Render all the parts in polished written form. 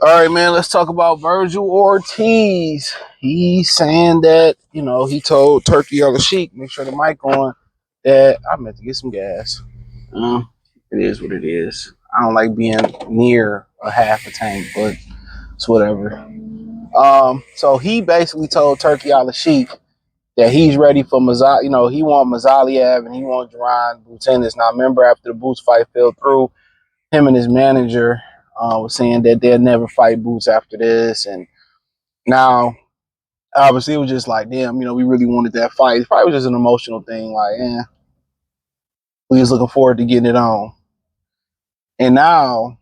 All right, man, let's talk about Virgil Ortiz. He's saying that, he told Turkey on the Sheik, make sure the mic on, that I meant to get some gas. It is what it is. I don't like being near a half a tank, but it's whatever. So he basically told Turkey al Sheik that he's ready for Murtazaliev. He want Murtazaliev and he want Jaron Ennis. Now, remember, after the Boots fight fell through, him and his manager was saying that they'll never fight Boots after this. And now, obviously, it was just like, damn, we really wanted that fight. It probably was just an emotional thing. Like, we was looking forward to getting it on. And now,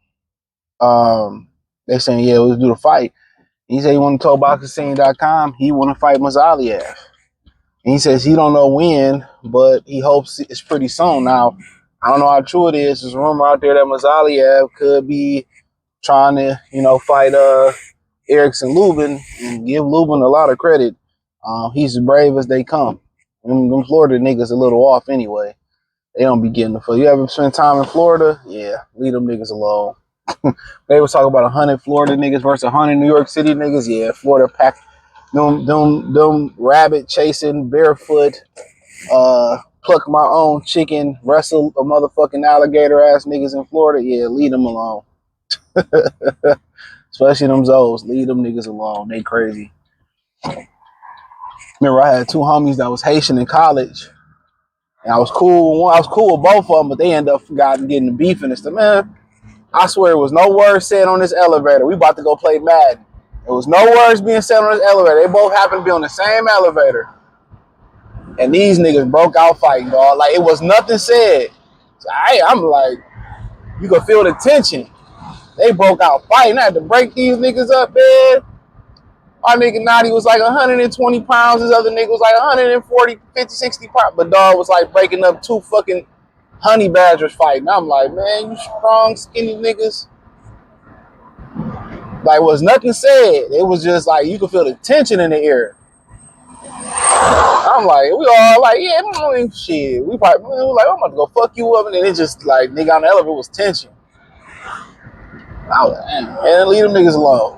they're saying, yeah, let's do the fight. He said he want to tell boxing.com he want to fight Murtazaliev. And he says he don't know when, but he hopes it's pretty soon. Now, I don't know how true it is. There's a rumor out there that Murtazaliev could be trying to, fight Erickson Lubin and give Lubin a lot of credit. He's as brave as they come. Them Florida niggas a little off anyway. They don't be getting the fuck. You ever spend time in Florida? Yeah, leave them niggas alone. They was talking about 100 Florida niggas versus 100 New York City niggas. Yeah, Florida pack them rabbit chasing barefoot, pluck my own chicken, wrestle a motherfucking alligator ass niggas in Florida. Yeah, leave them alone. Especially them Zoes. Leave them niggas alone. They crazy. Remember, I had two homies that was Haitian in college. And I was cool with both of them, but they ended up getting the beef and stuff. Man, I swear it was no words said on this elevator. We about to go play Madden. There was no words being said on this elevator. They both happened to be on the same elevator. And these niggas broke out fighting, dog. Like, it was nothing said. So I'm like, you could feel the tension. They broke out fighting. I had to break these niggas up, man. My nigga Naughty was like 120 pounds. This other nigga was like 140, 50, 60 pounds. But dog was like breaking up two fucking honey badgers fighting. I'm like, man, you strong, skinny niggas. Like, was nothing said. It was just like, you could feel the tension in the air. I'm like, we all like, yeah, shit. We were like, I'm about to go fuck you up. And then it just like, nigga on the elevator was tension. I was like, man, leave them niggas alone.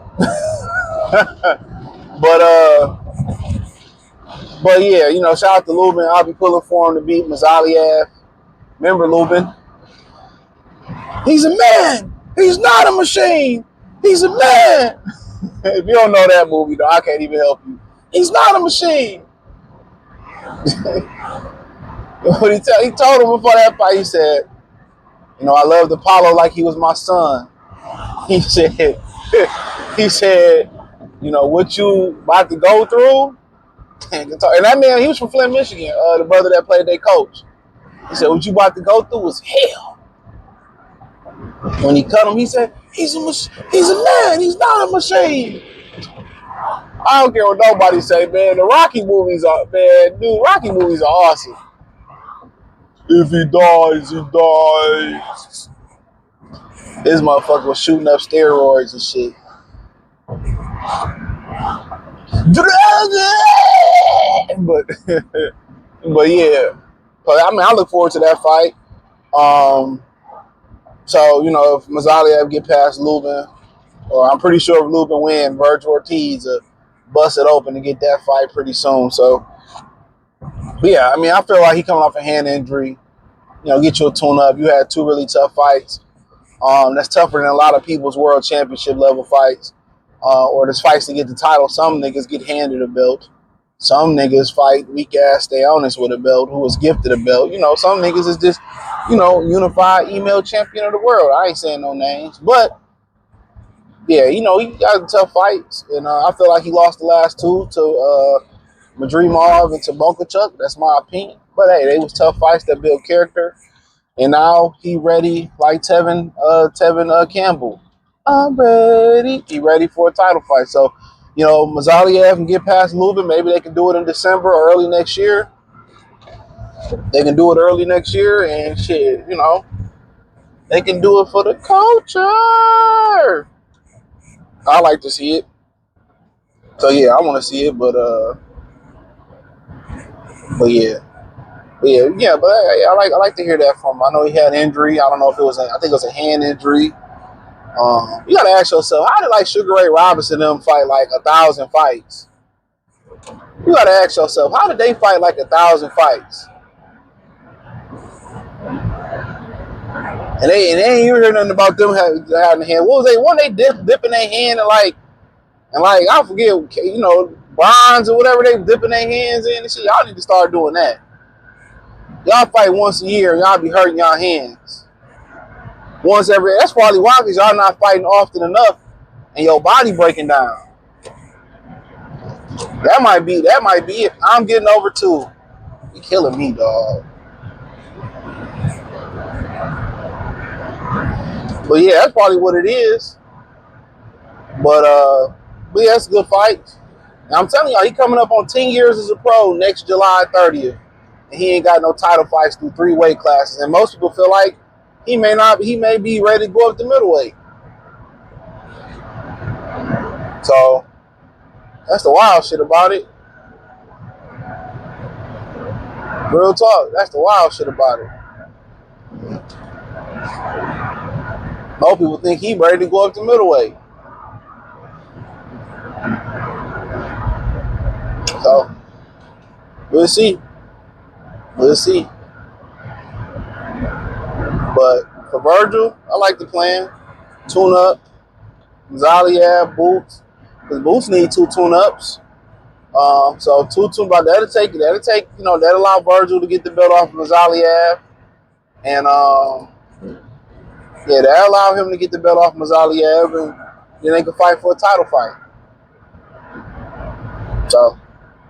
But yeah, shout out to Lubin. I'll be pulling for him to beat Murtazaliev. Remember Lubin? He's a man. He's not a machine. He's a man. If you don't know that movie, though, I can't even help you. He's not a machine. He told him before that fight, he said, I loved Apollo like he was my son. He said, what you about to go through? And that man, he was from Flint, Michigan, the brother that played their coach. He said, what you about to go through was hell. When he cut him, he said, he's a man, he's not a machine. I don't care what nobody say, man. The Rocky movies are, man, dude, Rocky movies are awesome. If he dies, he dies. This motherfucker was shooting up steroids and shit. But yeah. I look forward to that fight. So, if Murtazaliev get past Lubin, or I'm pretty sure if Lubin win, Virgil Ortiz bust it open to get that fight pretty soon. So, yeah, I feel like he coming off a hand injury. Get you a tune-up. You had two really tough fights. That's tougher than a lot of people's world championship level fights. Or there's fights to get the title. Some niggas get handed a belt. Some niggas fight weak-ass Theonis with a belt who was gifted a belt. Some niggas is just, unified email champion of the world. I ain't saying no names. But, yeah, he got tough fights. And I feel like he lost the last two to Madrimov and to Bokachuk. That's my opinion. But, hey, they was tough fights that build character. And now he ready like Tevin Campbell. I'm ready. He ready for a title fight. So, Murtazaliev can get past Lubin. Maybe they can do it in December or early next year. They can do it early next year and shit, they can do it for the culture. I like to see it. So, yeah, I want to see it, but But I like to hear that from him. I know he had injury. I don't know if it was I think it was a hand injury. You gotta ask yourself, how did like Sugar Ray Robinson them fight like 1,000 fights? You gotta ask yourself, how did they fight like 1,000 fights? And they ain't even hear nothing about them having a hand. What was they? When they dipping their hand and like I forget, you know, bronze or whatever they dipping their hands in and shit. Y'all need to start doing that. Y'all fight once a year and y'all be hurting y'all hands. Once every. That's probably why, because y'all not fighting often enough and your body breaking down. That might be it. I'm getting over too. You killing me, dog. But yeah, that's probably what it is. But yeah, it's a good fight. And I'm telling y'all, he coming up on 10 years as a pro next July 30th. And he ain't got no title fights through 3 weight classes. And most people feel like he may be ready to go up to middleweight. So that's the wild shit about it. Real talk, that's the wild shit about it. Most people think he ready to go up to middleweight. So we'll see. We'll see. But for Virgil, I like the plan. Tune up. Murtazaliev, Boots. Because Boots need 2 tune-ups. So 2 tune-ups. That'll take, you know, that'll allow Virgil to get the belt off of Murtazaliev. And yeah, that'll allow him to get the belt off Murtazaliev, and then they can fight for a title fight. So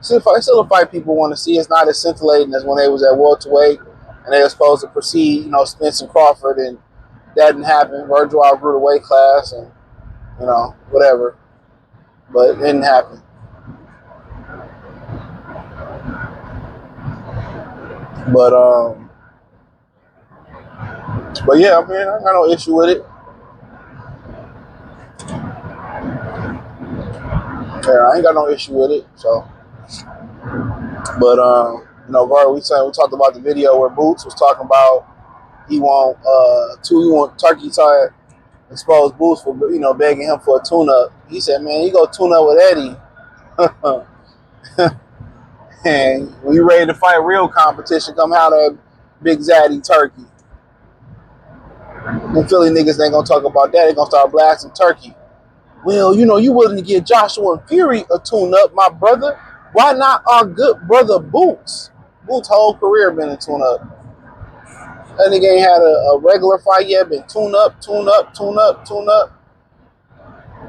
it's still a fight people want to see. It's not as scintillating as when they was at welterweight and they were supposed to proceed, you know, Spence and Crawford, and that didn't happen. Virgil outgrew the weight class and, you know, whatever. But it didn't happen. But yeah, I mean, I got no issue with it. Yeah, I ain't got no issue with it. So, but you know, we talked about the video where Boots was talking about he want Turkey to expose Boots for, you know, begging him for a tune-up. He said, man, you go tune up with Eddie. And when you ready to fight real competition, come out of Big Zaddy Turkey. The Philly niggas ain't gonna talk about that. They gonna start blasting Turkey. Well, you know, you willing to give Joshua and Fury a tune-up, my brother. Why not our good brother Boots? Boots' whole career been a tune-up. That nigga ain't had a regular fight yet. Been tune-up. How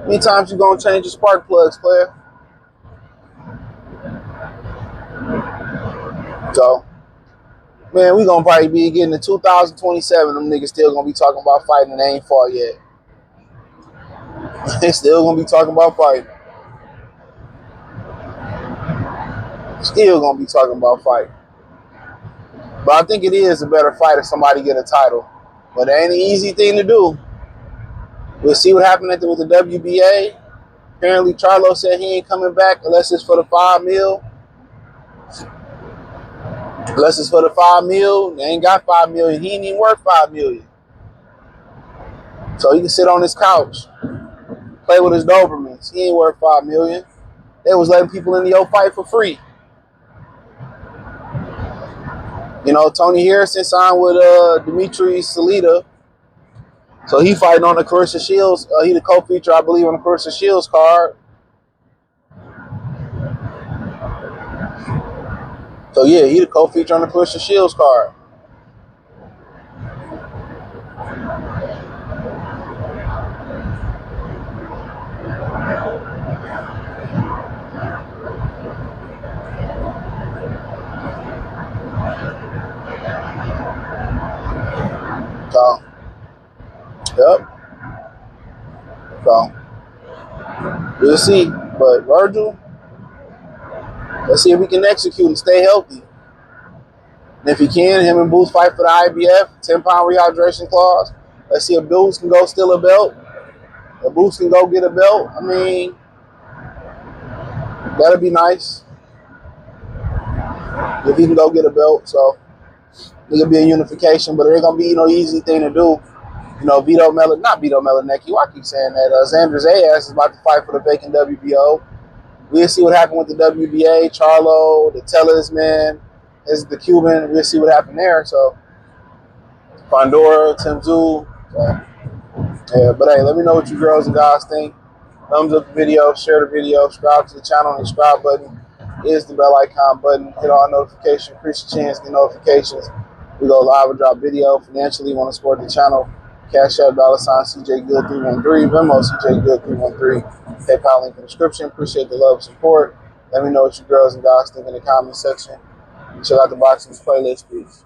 many times you gonna change your spark plugs, player? So, man, we gonna probably be getting to 2027. Them niggas still gonna be talking about fighting and they ain't fought yet. They still gonna be talking about fighting. Still gonna be talking about fighting. But I think it is a better fight if somebody get a title. But it ain't an easy thing to do. We'll see what happened with the WBA. Apparently, Charlo said he ain't coming back unless it's for the $5 million. Unless it's for the $5 million, they ain't got $5 million. He ain't even worth $5 million. So he can sit on his couch, play with his Dobermans. He ain't worth $5 million. They was letting people in the fight for free. You know, Tony Harrison signed with Dimitri Salita. So he fighting on the Clarissa Shields. He the co-feature, I believe, on the Clarissa Shields card. So yeah, he the co-feature on the Clarissa Shields card. So, yep. So, we'll see. But Virgil, let's see if we can execute and stay healthy. And if he can, him and Boots fight for the IBF, 10-pound rehydration clause. Let's see if Boots can go steal a belt. If Boots can go get a belt, I mean, that'd be nice. if he can go get a belt. So it'll be a unification, but it ain't gonna be no easy thing to do. Not Vito Melanecki. Why I keep saying that? Xander Zayas is about to fight for the vacant WBO. We'll see what happened with the WBA. Charlo, the Talisman, is the Cuban. We'll see what happened there. So Pandora, Tim Zhu. So, yeah, but hey, let me know what you girls and guys think. Thumbs up the video, share the video, subscribe to the channel, and the subscribe button is the bell icon button. Hit all notifications, increase your chance, get notifications. We go live and drop video. Financially, want to support the channel. Cash App, $CJ Good 313, Venmo CJ Good 313, PayPal link in the description. Appreciate the love and support. Let me know what you girls and guys think in the comment section. Check out the boxing playlist, please.